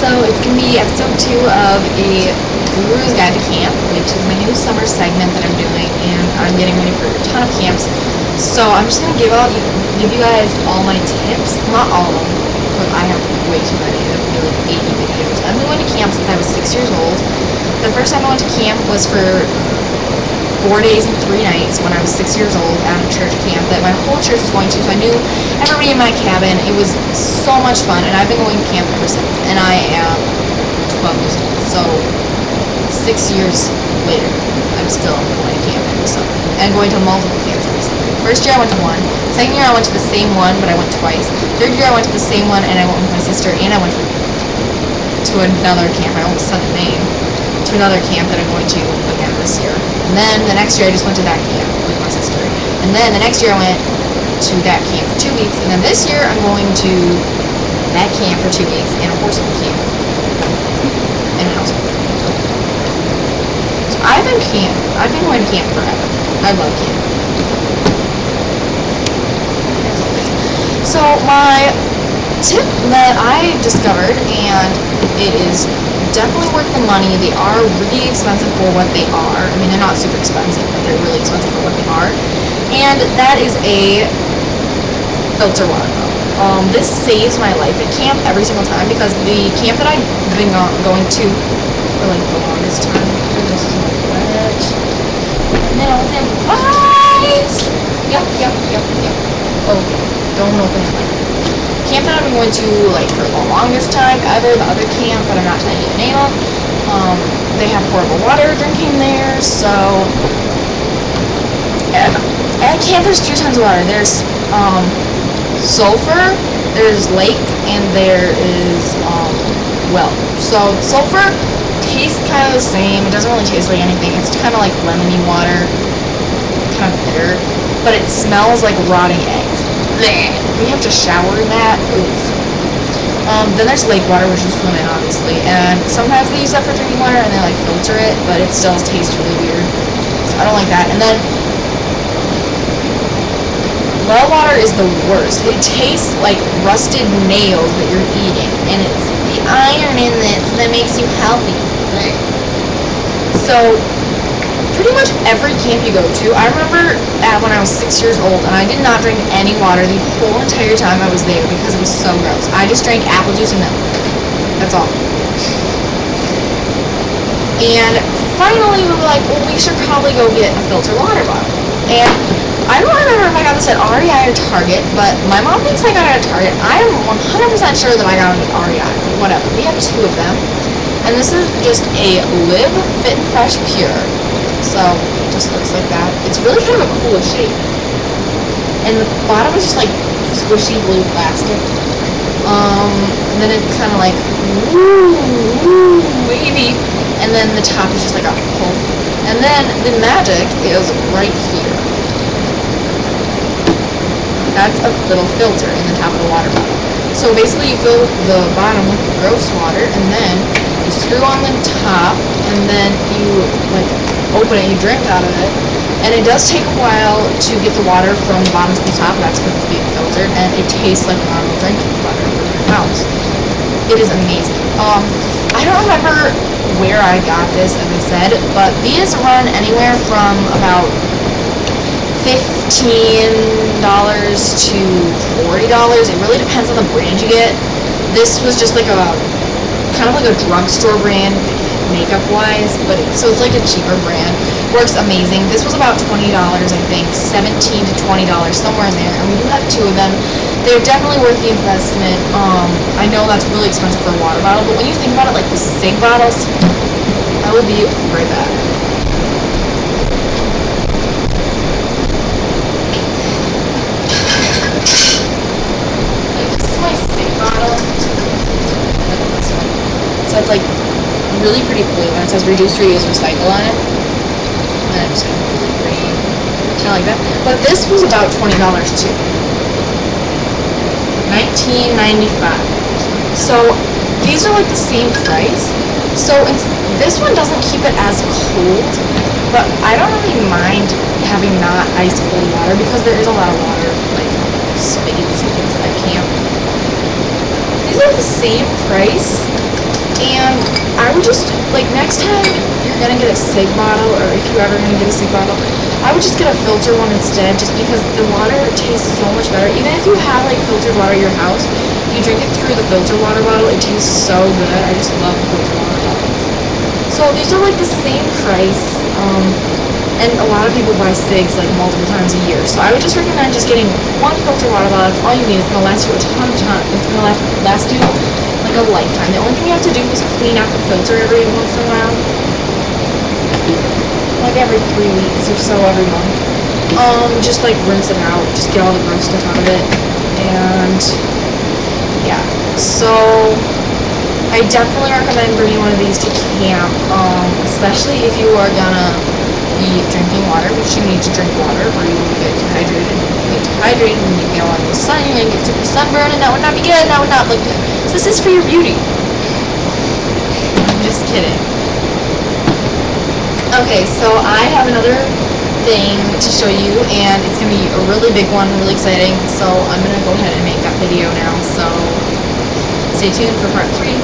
So it's going to be episode 2 of a Guru's Guide to Camp, which is my new summer segment that I'm doing, and I'm getting ready for a ton of camps. So I'm just going to give you guys all my tips, not all of them, because I have way too many. I have like 80 videos. I've been going to camp since I was 6 years old. The first time I went to camp was for 4 days and 3 nights when I was 6 years old at a church camp that my whole church was going to, so I knew everybody in my cabin. It was so much fun, and I've been going to camp ever since, and I am 12 years old, so 6 years later, I'm still going to camp every summer, and going to multiple camps every summer. First year I went to one, second year I went to the same one, but I went twice. Third year I went to the same one, and I went with my sister, and I went to another camp. I almost said the name. To another camp that I'm going to again this year. And then the next year I just went to that camp with my sister. And then the next year I went to that camp for 2 weeks. And then this year I'm going to that camp for 2 weeks and a horse camp. And a house camp. So I've been going to camp forever. I love camp. So my tip that I discovered, and it is definitely worth the money. They are really expensive for what they are. I mean, they're not super expensive, but they're really expensive for what they are. And that is a filter water bottle. This saves my life at camp every single time, because the camp that I've been going to for like the longest time. This is my wet. And then all them eyes. Yep. Oh, don't open it like that. Camp that I've been going to like for the longest time ever, the other camp that I'm not telling you the name of, they have horrible water drinking there, so at camp there's 3 kinds of water. There's sulfur, there's lake, and there is well. So sulfur tastes kind of the same. It doesn't really taste like anything. It's kind of like lemony water, kind of bitter, but it smells like rotting eggs. Blech. We have to shower in that. Oof. Then there's lake water, which is swim in, obviously, and sometimes they use that for drinking water and they like filter it, but it still tastes really weird, so I don't like that. And then well water is the worst. It tastes like rusted nails that you're eating, and it's the iron in this that makes you healthy. Blech. So pretty much every camp you go to, I remember when I was 6 years old, and I did not drink any water the whole entire time I was there because it was so gross. I just drank apple juice and milk. That's all. And finally we were like, well, we should probably go get a filtered water bottle. And I don't remember if I got this at REI or Target, but my mom thinks I got it at Target. I am 100% sure that I got it at REI. Whatever. We have 2 of them. And this is just a Live Fit and Fresh Pure. So it just looks like that. It's really kind of a cool shape. And the bottom is just like squishy blue plastic. And then it's kind of like wavy. And then the top is just like a hole. And then the magic is right here. That's a little filter in the top of the water bottle. So basically you fill the bottom with gross water, and then you screw on the top, and then you like open it, you drink out of it, and it does take a while to get the water from the bottom to the top. That's because it's being filtered, and it tastes like normal drinking water in your house. It is amazing. I don't remember where I got this, as I said, but these run anywhere from about $15 to $40. It really depends on the brand you get. This was just like a kind of like a drugstore brand, makeup wise, but so it's like a cheaper brand. Works amazing. This was about $20, I think, $17 to $20, somewhere in there, and we do have 2 of them. They're definitely worth the investment. I know that's really expensive for a water bottle, but when you think about it, like the SIG bottles, that would be right back. This is my SIG bottle. So it's like really pretty blue, and it says reduce, reuse, recycle on it. And it's really pretty, kind of like that. But this was about $20 too. $19.95. So these are like the same price. So this one doesn't keep it as cold, but I don't really mind having not ice cold water because there is a lot of water, like spigots and things that I can't. These are the same price And I would just, like, next time you're gonna get a Sig bottle, or if you're ever gonna get a Sig bottle, I would just get a filter one instead, just because the water tastes so much better. Even if you have, like, filtered water at your house, if you drink it through the filter water bottle, it tastes so good. I just love filter water bottles. So these are, like, the same price, and a lot of people buy Sigs, like, multiple times a year. So I would just recommend just getting one filter water bottle. That's all you need. It's gonna last you a ton of time. It's gonna last you like a lifetime. The only thing you have to do is clean out the filter every once in a while, like every 3 weeks or so, every month. Just like rinse it out, just get all the gross stuff out of it, and yeah. So I definitely recommend bringing one of these to camp, especially if you are gonna be drinking water, which you need to drink water, or you will get dehydrated. If you get dehydrated and you get a lot of the sun, you're gonna get super sunburned, and that would not be good. That would not look good. So this is for your beauty. I'm just kidding. Okay, so I have another thing to show you, and it's gonna be a really big one, really exciting. So I'm gonna go ahead and make that video now. So stay tuned for part 3.